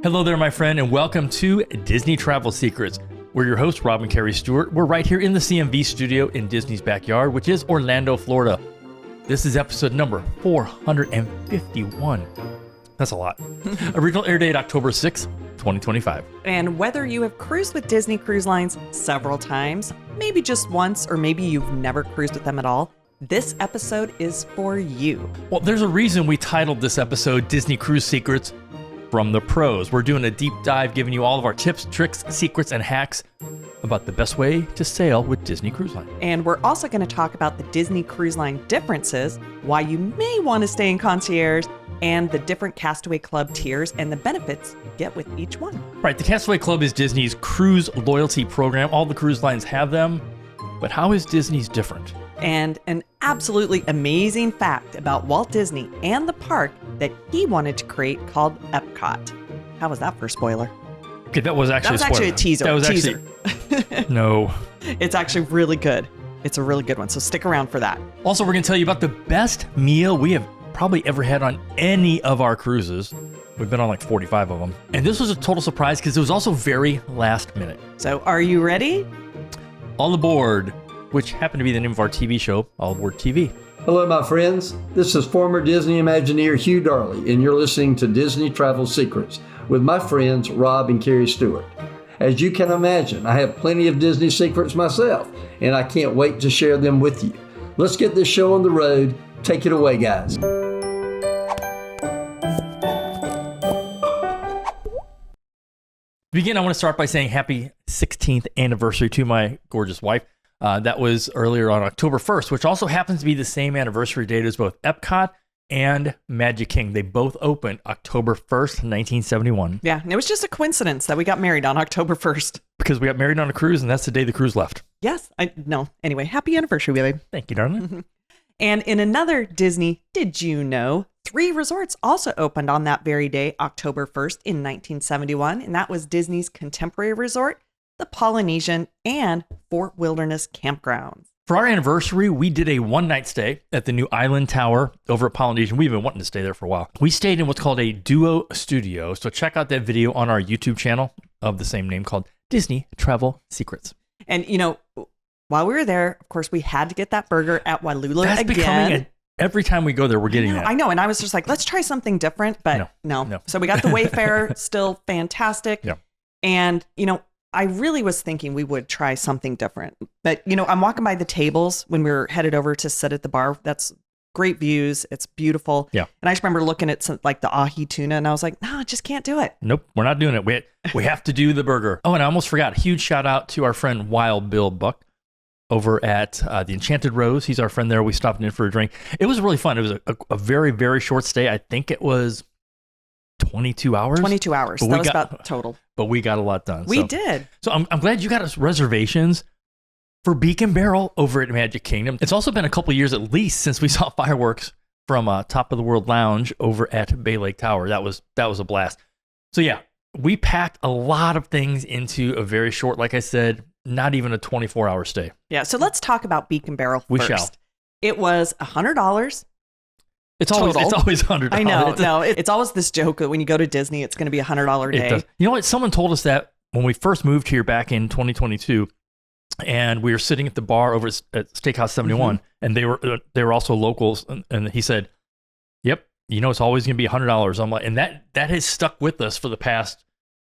Hello there, my friend, and welcome to Disney Travel Secrets. We're your host, Rob Kerri Stuart. We're right here in the CMV studio in Disney's backyard, which is Orlando, Florida. This is episode number 451. That's a lot. Original air date October 6th, 2025. And whether you have cruised with Disney Cruise Lines several times, maybe just once, or maybe you've never cruised with them at all, this episode is for you. Well, there's a reason we titled this episode Disney Cruise Secrets from the Pros. We're doing a deep dive, giving you all of our tips, tricks, secrets, and hacks about the best way to sail with Disney Cruise Line. And we're also going to talk about the Disney Cruise Line differences, why you may want to stay in Concierge, and the different Castaway Club tiers and the benefits you get with each one. Right, the Castaway Club is Disney's cruise loyalty program. All the cruise lines have them, but how is Disney's different? And an absolutely amazing fact about Walt Disney and the park that he wanted to create called Epcot. How was that for a spoiler? Okay, that was actually a teaser. That was teaser. actually no. It's actually really good. It's a really good one, so stick around for that. Also, we're going to tell you about the best meal we have probably ever had on any of our cruises. We've been on like 45 of them. And this was a total surprise because it was also very last minute. So are you ready? All Aboard, which happened to be the name of our TV show, All Aboard TV. Hello, my friends. This is former Disney Imagineer Hugh Darley, and you're listening to Disney Travel Secrets with my friends Rob and Kerri Stuart. As you can imagine, I have plenty of Disney secrets myself, and I can't wait to share them with you. Let's get this show on the road. Take it away, guys. To begin, I want to start by saying happy 16th anniversary to my gorgeous wife. That was earlier on October 1st, which also happens to be the same anniversary date as both Epcot and Magic Kingdom. They both opened October 1st, 1971. Yeah, and it was just a coincidence that we got married on October 1st. Because we got married on a cruise, and that's the day the cruise left. Yes, Anyway, happy anniversary, baby. Thank you, darling. And in another Disney, did you know, 3 resorts also opened on that very day, October 1st in 1971, and that was Disney's Contemporary Resort, the Polynesian, and Fort Wilderness Campgrounds. For our anniversary, we did a one-night stay at the new Island Tower over at Polynesian. We've been wanting to stay there for a while. We stayed in what's called a duo studio, so check out that video on our YouTube channel of the same name called Disney Travel Secrets. And, while we were there, of course, we had to get that burger at Wailula That's again. becoming every time we go there, we're getting that. I know, and I was just like, let's try something different, but no. So we got the Wayfarer, still fantastic. Yeah. And, I really was thinking we would try something different. But, I'm walking by the tables when we were headed over to sit at the bar. That's great views. It's beautiful. Yeah. And I just remember looking at some, like the ahi tuna, and I was like, no, I just can't do it. Nope, we're not doing it. We have to do the burger. Oh, and I almost forgot. Huge shout out to our friend Wild Bill Buck over at the Enchanted Rose. He's our friend there. We stopped in for a drink. It was really fun. It was a very, very short stay. I think it was 22 hours. 22 hours. That was about total. But we got a lot done. We did. So I'm glad you got us reservations for Beacon Barrel over at Magic Kingdom. It's also been a couple of years at least since we saw fireworks from Top of the World Lounge over at Bay Lake Tower. That was a blast. So yeah, we packed a lot of things into a very short, like I said, not even a 24-hour stay. Yeah. So let's talk about Beacon Barrel first. We shall. It was $100. It's always $100. I know. It's always this joke that when you go to Disney, it's going to be $100 a day. You know what? Someone told us that when we first moved here back in 2022, and we were sitting at the bar over at Steakhouse 71, and they were also locals, and he said, "Yep, it's always going to be $100." I'm like, and that has stuck with us for the past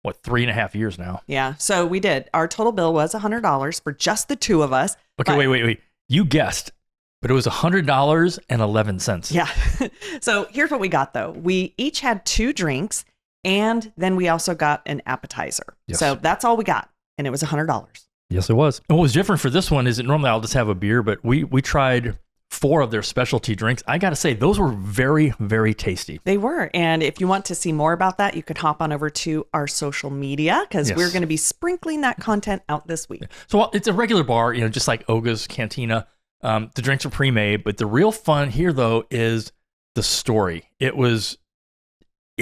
3.5 years now. Yeah. So we did. Our total bill was $100 for just the two of us. Okay, wait. You guessed. But it was $100.11. Yeah. So here's what we got, though. We each had 2 drinks, and then we also got an appetizer. Yes. So that's all we got, and it was $100. Yes, it was. And what was different for this one is that normally I'll just have a beer, but we tried 4 of their specialty drinks. I got to say, those were very, very tasty. They were. And if you want to see more about that, you can hop on over to our social media, because we're going to be sprinkling that content out this week. So it's a regular bar, just like Oga's Cantina. The drinks are pre-made, but the real fun here, though, is the story. It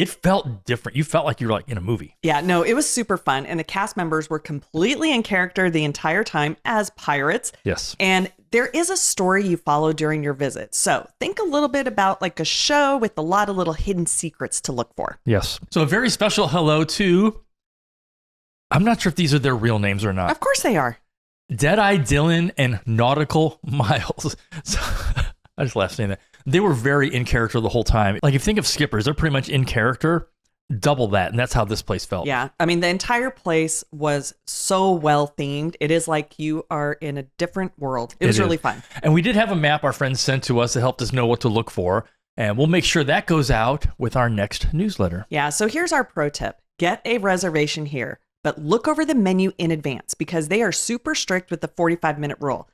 felt different. You felt like you were like in a movie. Yeah, no, it was super fun. And the cast members were completely in character the entire time as pirates. Yes. And there is a story you follow during your visit. So think a little bit about like a show with a lot of little hidden secrets to look for. Yes. So a very special hello to, I'm not sure if these are their real names or not. Of course they are. Deadeye Dylan and Nautical Miles. So, I just laughed saying that. They were very in character the whole time. Like if you think of skippers, they're pretty much in character. Double that. And that's how this place felt. Yeah. I mean, the entire place was so well themed. It is like you are in a different world. It was really fun. And we did have a map our friends sent to us that helped us know what to look for. And we'll make sure that goes out with our next newsletter. Yeah. So here's our pro tip. Get a reservation here, but look over the menu in advance because they are super strict with the 45-minute rule.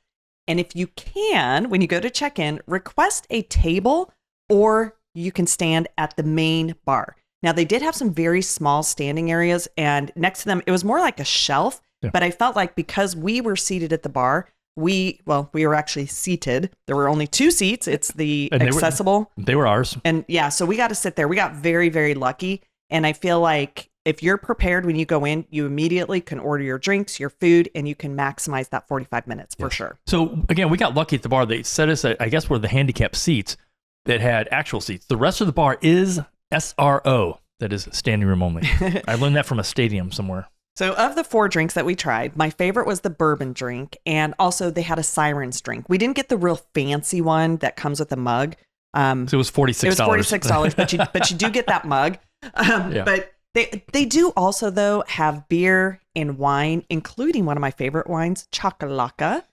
And if you can, when you go to check in, request a table or you can stand at the main bar. Now, they did have some very small standing areas, and next to them, it was more like a shelf. Yeah. But I felt like because we were seated at the bar, we were actually seated. There were only 2 seats. It's the accessible. They were ours. And yeah, so we got to sit there. We got very, very lucky. And I feel like if you're prepared when you go in, you immediately can order your drinks, your food, and you can maximize that 45 minutes for sure. So again, we got lucky at the bar. They set us at, I guess, were the handicapped seats that had actual seats. The rest of the bar is SRO, that is standing room only. I learned that from a stadium somewhere. So of the 4 drinks that we tried, my favorite was the bourbon drink. And also they had a Sirens drink. We didn't get the real fancy one that comes with a mug. So it was $46. It was $46, but you do get that mug. But they do also, though, have beer and wine, including one of my favorite wines, Chocolaca.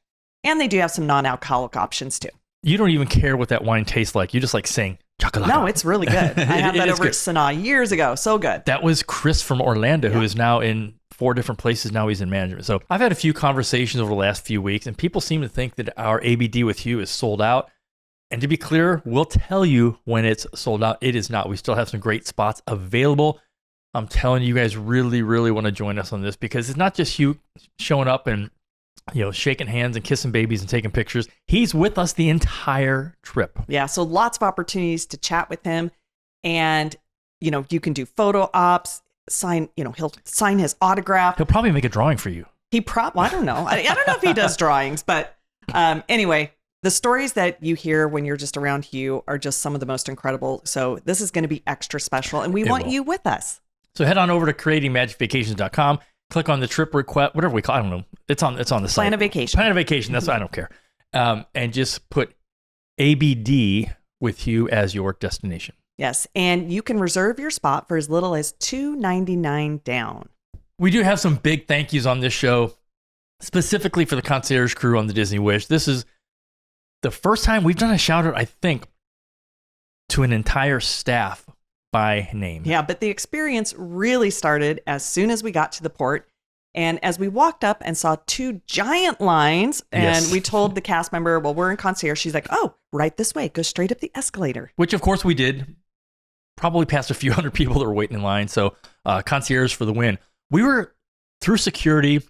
And they do have some non-alcoholic options, too. You don't even care what that wine tastes like. You just like saying Chocolaca. No, it's really good. I had that over at Sanaa years ago. So good. That was Chris from Orlando, who is now in 4 different places. Now he's in management. So I've had a few conversations over the last few weeks, and people seem to think that our ABD with you is sold out. And to be clear, we'll tell you when it's sold out. It is not. We still have some great spots available. I'm telling you guys really, really want to join us on this because it's not just you showing up and shaking hands and kissing babies and taking pictures. He's with us the entire trip. Yeah. So lots of opportunities to chat with him. And, you can do photo ops, he'll sign his autograph. He'll probably make a drawing for you. I don't know. I don't know if he does drawings, but anyway, the stories that you hear when you're just around Hugh are just some of the most incredible. So this is going to be extra special and we want you with us. So head on over to creatingmagicvacations.com. Click on the trip request, whatever we call it. I don't know. It's on the site. Plan a vacation. Plan a vacation. That's I don't care. And just put ABD with you as your destination. Yes. And you can reserve your spot for as little as $2.99 down. We do have some big thank yous on this show, specifically for the concierge crew on the Disney Wish. This is the first time we've done a shout out, I think, to an entire staff by name. Yeah, but the experience really started as soon as we got to the port. And as we walked up and saw 2 giant lines, and we told the cast member, well, we're in concierge. She's like, oh, right this way. Go straight up the escalator. Which, of course, we did. Probably past a few hundred people that were waiting in line. So concierge for the win. We were through security,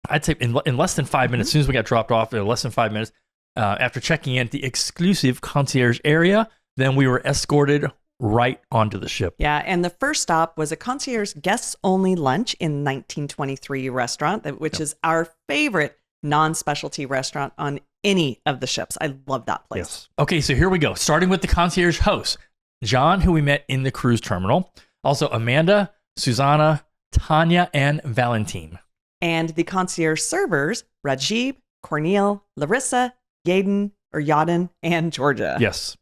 I'd say in less than 5 minutes. As soon as we got dropped off, in less than 5 minutes, after checking in at the exclusive concierge area, then we were escorted right onto the ship. Yeah, and the first stop was a concierge guests-only lunch in 1923 restaurant, which is our favorite non-specialty restaurant on any of the ships. I love that place. Yes. Okay, so here we go. Starting with the concierge host, John, who we met in the cruise terminal. Also, Amanda, Susanna, Tanya, and Valentine. And the concierge servers, Rajib, Cornel, Larissa, Yaden, and Georgia. Yes.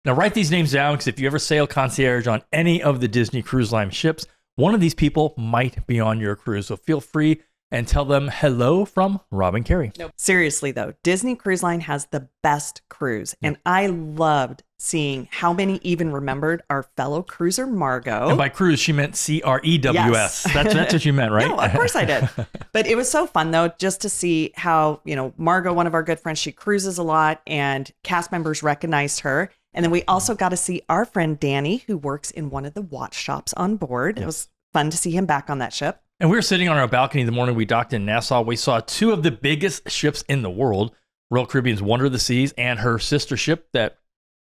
Now, write these names down because if you ever sail concierge on any of the Disney Cruise Line ships, one of these people might be on your cruise. So feel free and tell them hello from Rob and Kerri. Nope. Seriously, though, Disney Cruise Line has the best cruise. And I loved seeing how many even remembered our fellow cruiser, Margot. And by cruise, she meant CREWS. Yes. That's what you meant, right? No, of course I did. But it was so fun, though, just to see how, Margot, one of our good friends, she cruises a lot and cast members recognized her. And then we also got to see our friend Danny, who works in one of the watch shops on board. Yes. It was fun to see him back on that ship. And we were sitting on our balcony the morning we docked in Nassau. We saw 2 of the biggest ships in the world, Royal Caribbean's Wonder of the Seas and her sister ship that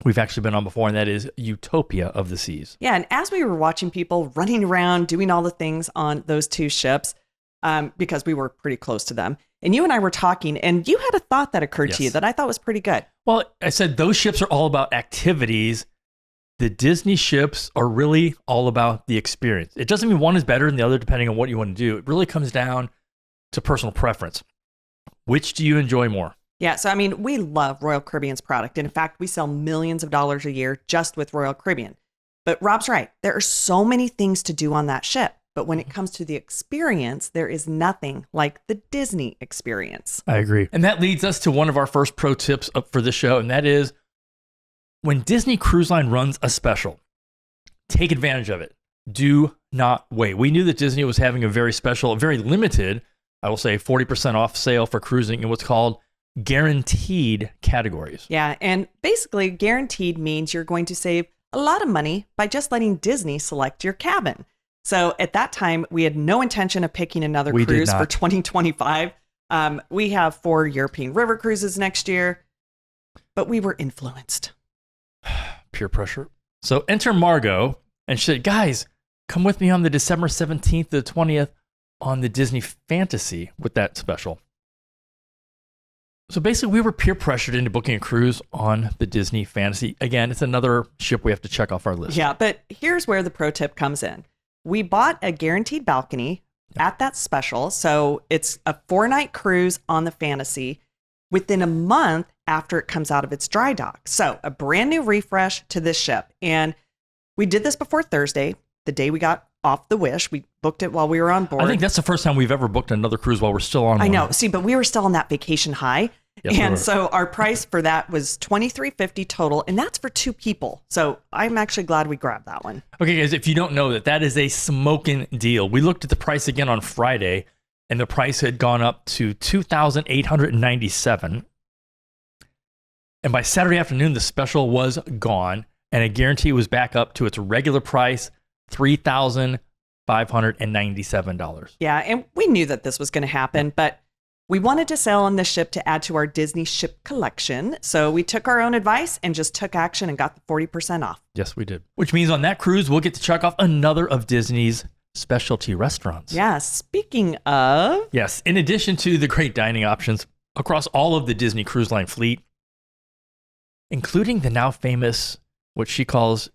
we've actually been on before, and that is Utopia of the Seas. Yeah, and as we were watching people running around, doing all the things on those 2 ships, because we were pretty close to them, And you and I were talking, and you had a thought that occurred to you that I thought was pretty good. Well, I said those ships are all about activities. The Disney ships are really all about the experience. It doesn't mean one is better than the other depending on what you want to do. It really comes down to personal preference. Which do you enjoy more? Yeah, so I mean, we love Royal Caribbean's product. And in fact, we sell millions of dollars a year just with Royal Caribbean. But Rob's right. There are so many things to do on that ship. But when it comes to the experience, there is nothing like the Disney experience. I agree. And that leads us to one of our first pro tips up for the show. And that is when Disney Cruise Line runs a special, take advantage of it. Do not wait. We knew that Disney was having a very special, very limited, I will say 40% off sale for cruising in what's called guaranteed categories. Yeah, and basically guaranteed means you're going to save a lot of money by just letting Disney select your cabin. So at that time, we had no intention of picking another cruise for 2025. We have 4 European river cruises next year, but we were influenced. Peer pressure. So enter Margot, and she said, guys, come with me on the December 17th to the 20th on the Disney Fantasy with that special. So basically, we were peer pressured into booking a cruise on the Disney Fantasy. Again, it's another ship we have to check off our list. Yeah, but here's where the pro tip comes in. We bought a guaranteed balcony at that special. So it's a 4-night cruise on the Fantasy within a month after it comes out of its dry dock. So a brand new refresh to this ship. And we did this before Thursday, the day we got off the Wish. We booked it while we were on board. I think that's the first time we've ever booked another cruise while we're still on one. I know. See, but we were still on that vacation high. Yes, and so our price for that was $23.50 total, and that's for 2 people. So I'm actually glad we grabbed that one. Okay, guys, if you don't know that is a smoking deal. We looked at the price again on Friday, and the price had gone up to $2,897. And by Saturday afternoon, the special was gone, and a guarantee was back up to its regular price, $3,597. Yeah, and we knew that this was going to happen, but we wanted to sail on this ship to add to our Disney ship collection. So we took our own advice and just took action and got the 40% off. Yes, we did. Which means on that cruise, we'll get to check off another of Disney's specialty restaurants. Yeah, speaking of... Yes, in addition to the great dining options across all of the Disney Cruise Line fleet, including the now famous, what she calls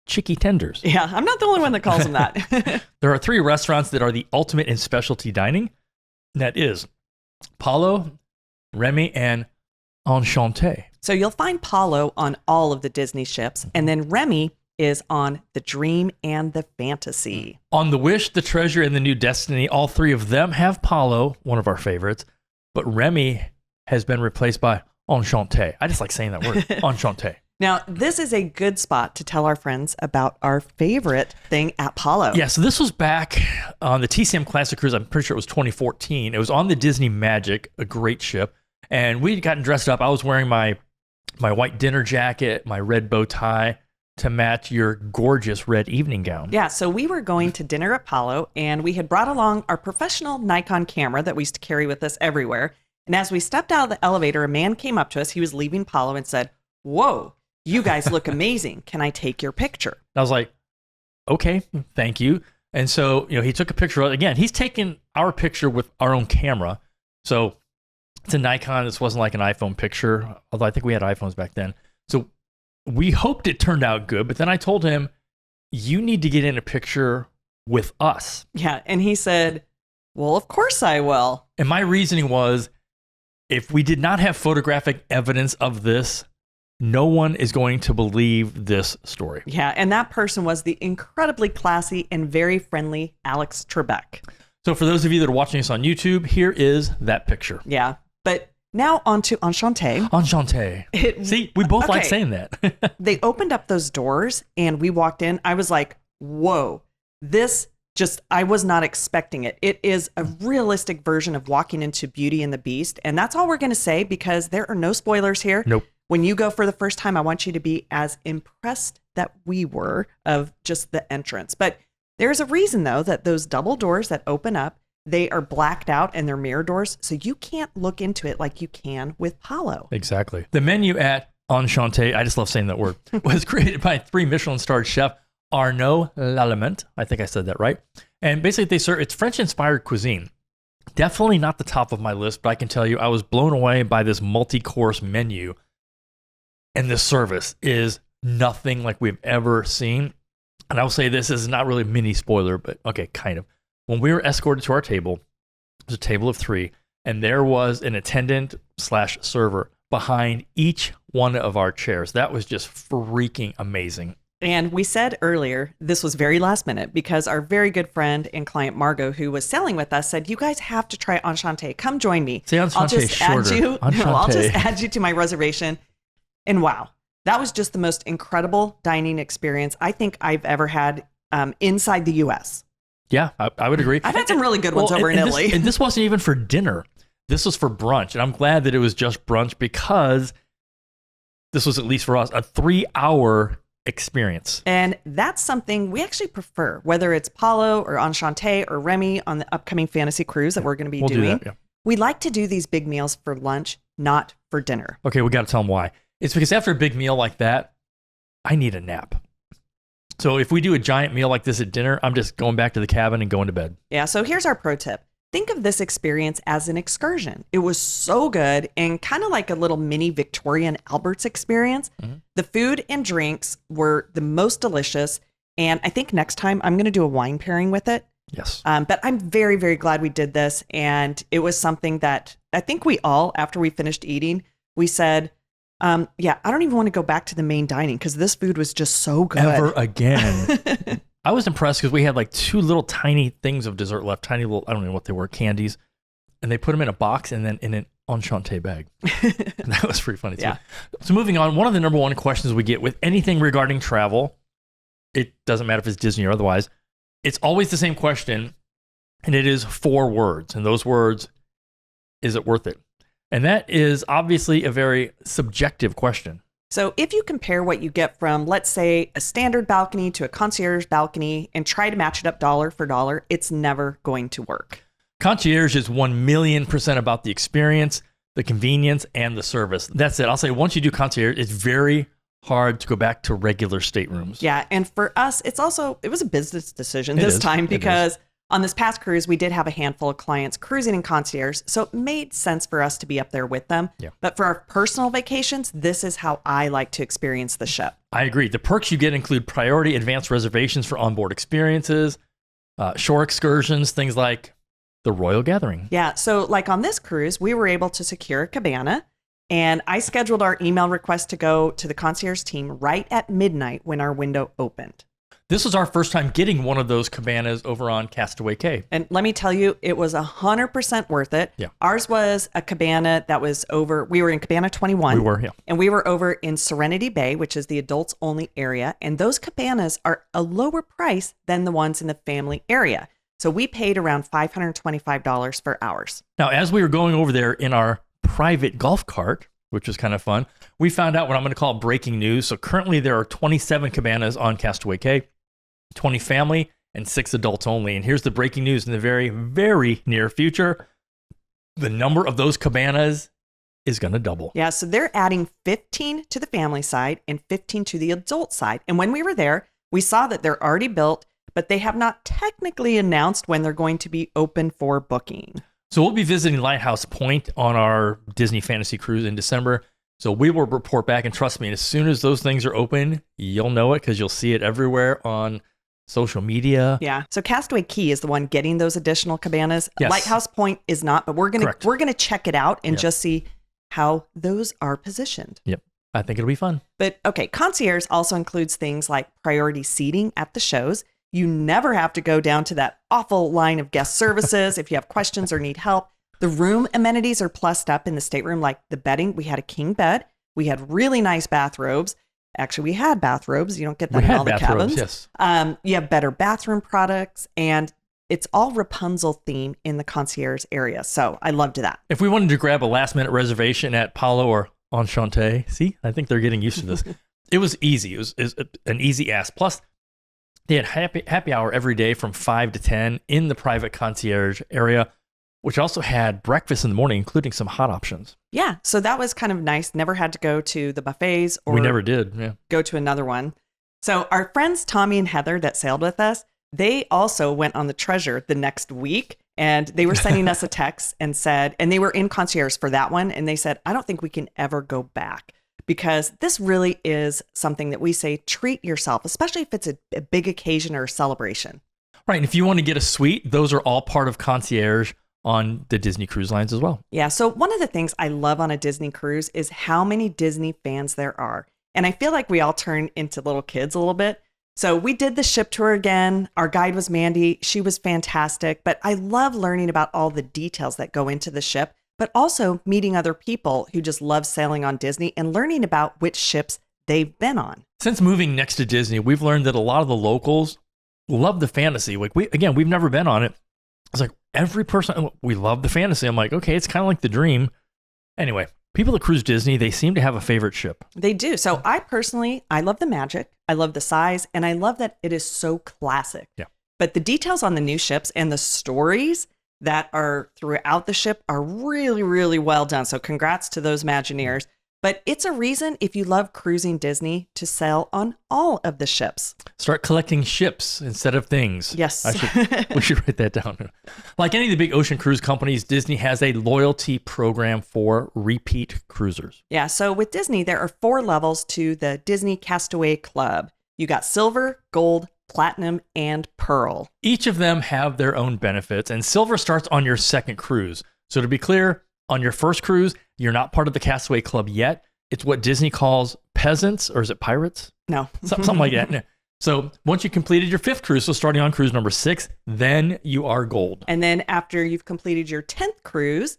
chicky tenders. Yeah, I'm not the only one that calls them that. There are 3 restaurants that are the ultimate in specialty dining. That is Palo, Remy, and Enchanté. So you'll find Palo on all of the Disney ships, and then Remy is on the Dream and the Fantasy. On the Wish, the Treasure, and the New Destiny, all 3 of them have Palo, one of our favorites, but Remy has been replaced by Enchanté. I just like saying that word, Enchanté. Now, this is a good spot to tell our friends about our favorite thing at Palo. Yeah, so this was back on the TCM Classic Cruise. I'm pretty sure it was 2014. It was on the Disney Magic, a great ship. And we'd gotten dressed up. I was wearing my white dinner jacket, my red bow tie to match your gorgeous red evening gown. Yeah, so we were going to dinner at Palo, and we had brought along our professional Nikon camera that we used to carry with us everywhere. And as we stepped out of the elevator, a man came up to us. He was leaving Palo and said, "Whoa, you guys look amazing. Can I take your picture?" I was like, okay, thank you. And so, he took a picture of it. Again, he's taken our picture with our own camera. So it's a Nikon. This wasn't like an iPhone picture, although I think we had iPhones back then. So we hoped it turned out good. But then I told him, you need to get in a picture with us. Yeah. And he said, "Well, of course I will." And my reasoning was, if we did not have photographic evidence of this, no one is going to believe this story. Yeah, and that person was the incredibly classy and very friendly Alex Trebek. So for those of you that are watching us on YouTube, here is that picture. Yeah, but now on to Enchanté. Enchanté. See, we both like saying that. They opened up those doors and we walked in. I was like, whoa, I was not expecting it. It is a realistic version of walking into Beauty and the Beast. And that's all we're going to say because there are no spoilers here. Nope. When you go for the first time, I want you to be as impressed that we were of just the entrance. But there's a reason, though, that those double doors that open up, they are blacked out and they're mirror doors. So you can't look into it like you can with Palo. Exactly. The menu at Enchanté, I just love saying that word, was created by 3 Michelin-starred chef Arnaud Lallement. I think I said that right. And basically, it's French-inspired cuisine. Definitely not the top of my list, but I can tell you I was blown away by this multi-course menu. And this service is nothing like we've ever seen. And I will say this is not really a mini spoiler, but okay, kind of. When we were escorted to our table, it was a table of 3, and there was an attendant/server behind each one of our chairs. That was just freaking amazing. And we said earlier, this was very last minute because our very good friend and client Margot, who was selling with us, said, you guys have to try Enchante. Come join me. Say Enchante I'll just shorter. add you. Enchante. No, I'll just add you to my reservation. And wow, that was just the most incredible dining experience I think I've ever had inside the U.S. Yeah, I would agree. I've had some really good ones over in Italy. And this wasn't even for dinner. This was for brunch. And I'm glad that it was just brunch because this was, at least for us, a 3-hour experience. And that's something we actually prefer, whether it's Paulo or Enchante or Remy on the upcoming fantasy cruise that we're going to be doing. Do that, yeah. We like to do these big meals for lunch, not for dinner. Okay, we got to tell them why. It's because after a big meal like that, I need a nap. So if we do a giant meal like this at dinner, I'm just going back to the cabin and going to bed. Yeah, so here's our pro tip. Think of this experience as an excursion. It was so good and kind of like a little mini Victoria and Albert's experience. Mm-hmm. The food and drinks were the most delicious. And I think next time I'm going to do a wine pairing with it. Yes. But I'm very, very glad we did this. And it was something that I think we all, after we finished eating, we said, yeah, I don't even want to go back to the main dining because this food was just so good. Ever again. I was impressed because we had like 2 little tiny things of dessert left, tiny little, I don't know what they were, candies. And they put them in a box and then in an Enchante bag. That was pretty funny too. Yeah. So moving on, one of the number one questions we get with anything regarding travel, it doesn't matter if it's Disney or otherwise, it's always the same question, and it is 4 words. And those words, is it worth it? And that is obviously a very subjective question. So if you compare what you get from, let's say, a standard balcony to a concierge balcony and try to match it up dollar for dollar, it's never going to work. Concierge is 1,000,000% about the experience, the convenience, and the service. That's it. I'll say once you do concierge, it's very hard to go back to regular staterooms. Yeah, and for us, it was a business decision this time because on this past cruise, we did have a handful of clients cruising in concierge, so it made sense for us to be up there with them. Yeah. But for our personal vacations, this is how I like to experience the ship. I agree. The perks you get include priority advanced reservations for onboard experiences, shore excursions, things like the Royal Gathering. Yeah, so like on this cruise, we were able to secure a cabana, and I scheduled our email request to go to the concierge team right at midnight when our window opened. This was our first time getting one of those cabanas over on Castaway Cay. And let me tell you, it was 100% worth it. Yeah. Ours was a cabana that was we were in Cabana 21. We were, yeah. And we were over in Serenity Bay, which is the adults only area. And those cabanas are a lower price than the ones in the family area. So we paid around $525 for ours. Now, as we were going over there in our private golf cart, which was kind of fun, we found out what I'm going to call breaking news. So currently there are 27 cabanas on Castaway Cay. 20 family and 6 adults only. And here's the breaking news in the very, very near future. The number of those cabanas is going to double. Yeah, so they're adding 15 to the family side and 15 to the adult side. And when we were there, we saw that they're already built, but they have not technically announced when they're going to be open for booking. So we'll be visiting Lighthouse Point on our Disney Fantasy Cruise in December. So we will report back, and trust me, as soon as those things are open, you'll know it because you'll see it everywhere on social media. Yeah. So Castaway Cay is the one getting those additional cabanas. Yes. Lighthouse Point is not, but we're gonna check it out and just see how those are positioned. Yep. I think it'll be fun. But okay, concierge also includes things like priority seating at the shows. You never have to go down to that awful line of guest services if you have questions or need help. The room amenities are plussed up in the stateroom, like the bedding. We had a king bed. We had really nice bathrobes. Actually, we had bathrobes. You don't get that in all the cabins. Yes. You have better bathroom products, and it's all Rapunzel theme in the concierge area. So I loved that. If we wanted to grab a last-minute reservation at Palo or Enchante, see, I think they're getting used to this. It was easy. It was an easy ask. Plus, they had happy hour every day from 5 to 10 in the private concierge area, which also had breakfast in the morning, including some hot options. Yeah, so that was kind of nice. Never had to go to the buffets or we never did. Yeah. Go to another one. So our friends Tommy and Heather that sailed with us, They also went on the Treasure the next week, and they were sending us a text and they were in Concierge for that one. And they said, I don't think we can ever go back, because this really is something that we say, treat yourself, especially if it's a big occasion or a celebration. Right. And if you want to get a suite, those are all part of Concierge on the Disney Cruise Lines as well. Yeah. So one of the things I love on a Disney cruise is how many Disney fans there are. And I feel like we all turn into little kids a little bit. So we did the ship tour again. Our guide was Mandy. She was fantastic. But I love learning about all the details that go into the ship, but also meeting other people who just love sailing on Disney and learning about which ships they've been on. Since moving next to Disney, we've learned that a lot of the locals love the fantasy. Like we've never been on it. It's like every person, we love the fantasy. I'm like, okay, it's kind of like the dream. Anyway, people that cruise Disney, they seem to have a favorite ship. They do. So I love the magic. I love the size, and I love that it is so classic. Yeah. But the details on the new ships and the stories that are throughout the ship are really, really well done. So congrats to those Imagineers. But it's a reason, if you love cruising Disney, to sail on all of the ships. Start collecting ships instead of things. Yes. We should write that down. Like any of the big ocean cruise companies, Disney has a loyalty program for repeat cruisers. Yeah. So with Disney, there are 4 levels to the Disney Castaway Club. You got silver, gold, platinum, and pearl. Each of them have their own benefits, and silver starts on your second cruise. So to be clear, on your first cruise, you're not part of the Castaway Club yet. It's what Disney calls peasants, or is it pirates? No. Something like that. So once you completed your 5th cruise, so starting on cruise number 6, then you are gold. And then after you've completed your 10th cruise,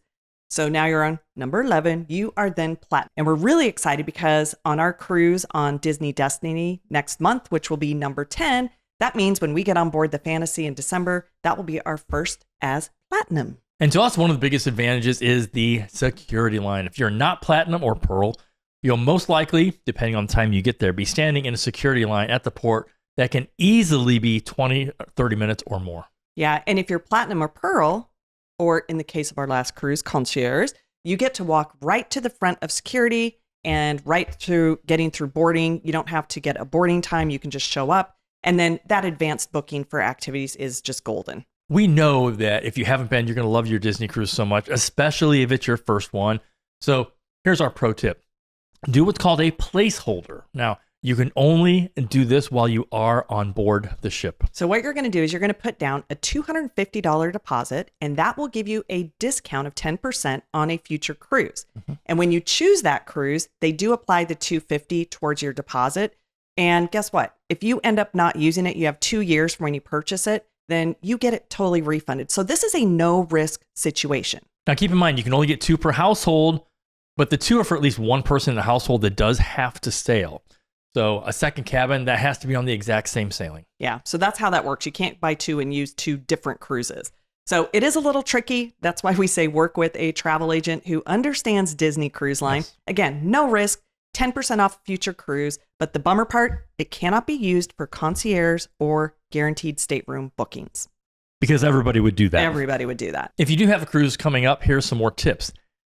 so now you're on number 11, you are then platinum. And we're really excited because on our cruise on Disney Destiny next month, which will be number 10, that means when we get on board the Fantasy in December, that will be our first as platinum. And to us, one of the biggest advantages is the security line. If you're not platinum or pearl, you'll most likely, depending on the time you get there, be standing in a security line at the port that can easily be 20, 30 minutes or more. Yeah. And if you're platinum or pearl, or in the case of our last cruise, Concierge, you get to walk right to the front of security and right through getting through boarding. You don't have to get a boarding time. You can just show up. And then that advanced booking for activities is just golden. We know that if you haven't been, you're going to love your Disney cruise so much, especially if it's your first one. So here's our pro tip. Do what's called a placeholder. Now, you can only do this while you are on board the ship. So what you're going to do is you're going to put down a $250 deposit, and that will give you a discount of 10% on a future cruise. Mm-hmm. And when you choose that cruise, they do apply the $250 towards your deposit. And guess what? If you end up not using it, you have 2 years from when you purchase it, then you get it totally refunded. So this is a no-risk situation. Now, keep in mind, you can only get 2 per household, but the 2 are for at least one person in the household that does have to sail. So a second cabin, that has to be on the exact same sailing. Yeah, so that's how that works. You can't buy 2 and use 2 different cruises. So it is a little tricky. That's why we say work with a travel agent who understands Disney Cruise Line. Yes. Again, no risk, 10% off future cruise. But the bummer part, it cannot be used for concierge or guaranteed stateroom bookings. Because everybody would do that. Everybody would do that. If you do have a cruise coming up, here's some more tips.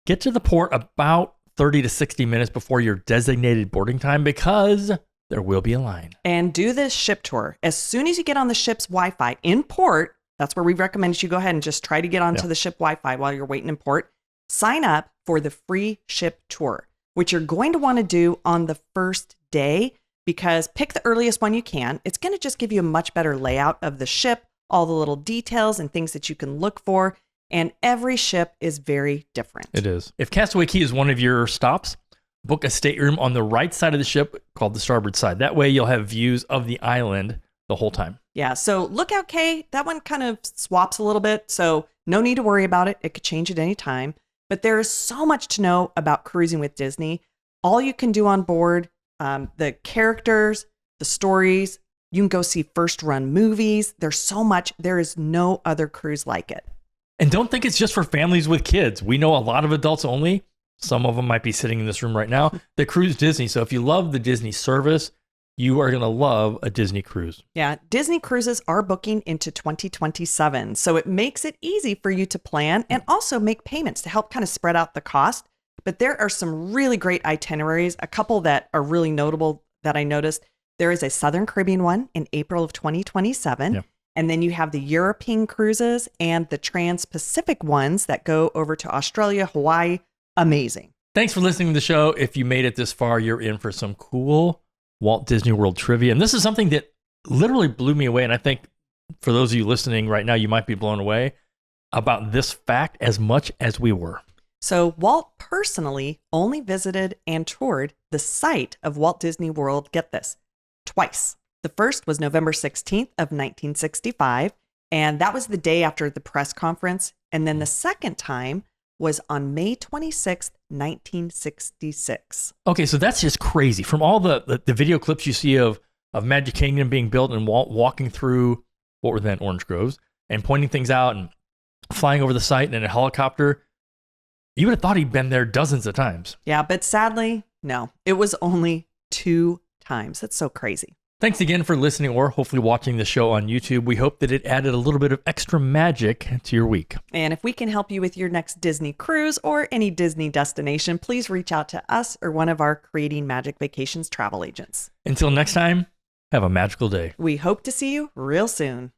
Get to the port about 30 to 60 minutes before your designated boarding time, because there will be a line. And do this ship tour. As soon as you get on the ship's Wi-Fi in port, that's where we recommend you go ahead and just try to get onto the ship Wi-Fi while you're waiting in port. Sign up for the free ship tour, which you're going to want to do on the first day, because pick the earliest one you can. It's going to just give you a much better layout of the ship, all the little details and things that you can look for. And every ship is very different. It is. If Castaway Cay is one of your stops, book a stateroom on the right side of the ship called the starboard side. That way you'll have views of the island the whole time. Yeah. So Lookout Cay, that one kind of swaps a little bit. So no need to worry about it. It could change at any time. But there is so much to know about cruising with Disney. All you can do on board, the characters, the stories. You can go see first run movies. There's so much. There is no other cruise like it. And don't think it's just for families with kids. We know a lot of adults only. Some of them might be sitting in this room right now that cruise Disney. So if you love the Disney service, you are going to love a Disney cruise. Yeah, Disney cruises are booking into 2027. So it makes it easy for you to plan and also make payments to help kind of spread out the cost. But there are some really great itineraries. A couple that are really notable that I noticed. There is a Southern Caribbean one in April of 2027. Yeah. And then you have the European cruises and the Trans-Pacific ones that go over to Australia, Hawaii. Amazing. Thanks for listening to the show. If you made it this far, you're in for some cool Walt Disney World trivia. And this is something that literally blew me away. And I think for those of you listening right now, you might be blown away about this fact as much as we were. So Walt personally only visited and toured the site of Walt Disney World, get this, twice. The first was November 16th of 1965, and that was the day after the press conference. And then the second time was on May 26th, 1966. Okay, so that's just crazy. From all the video clips you see of Magic Kingdom being built and Walt walking through what were then orange groves and pointing things out and flying over the site in a helicopter, you would have thought he'd been there dozens of times. Yeah, but sadly, no. It was only 2 times. That's so crazy. Thanks again for listening or hopefully watching the show on YouTube. We hope that it added a little bit of extra magic to your week. And if we can help you with your next Disney cruise or any Disney destination, please reach out to us or one of our Creating Magic Vacations travel agents. Until next time, have a magical day. We hope to see you real soon.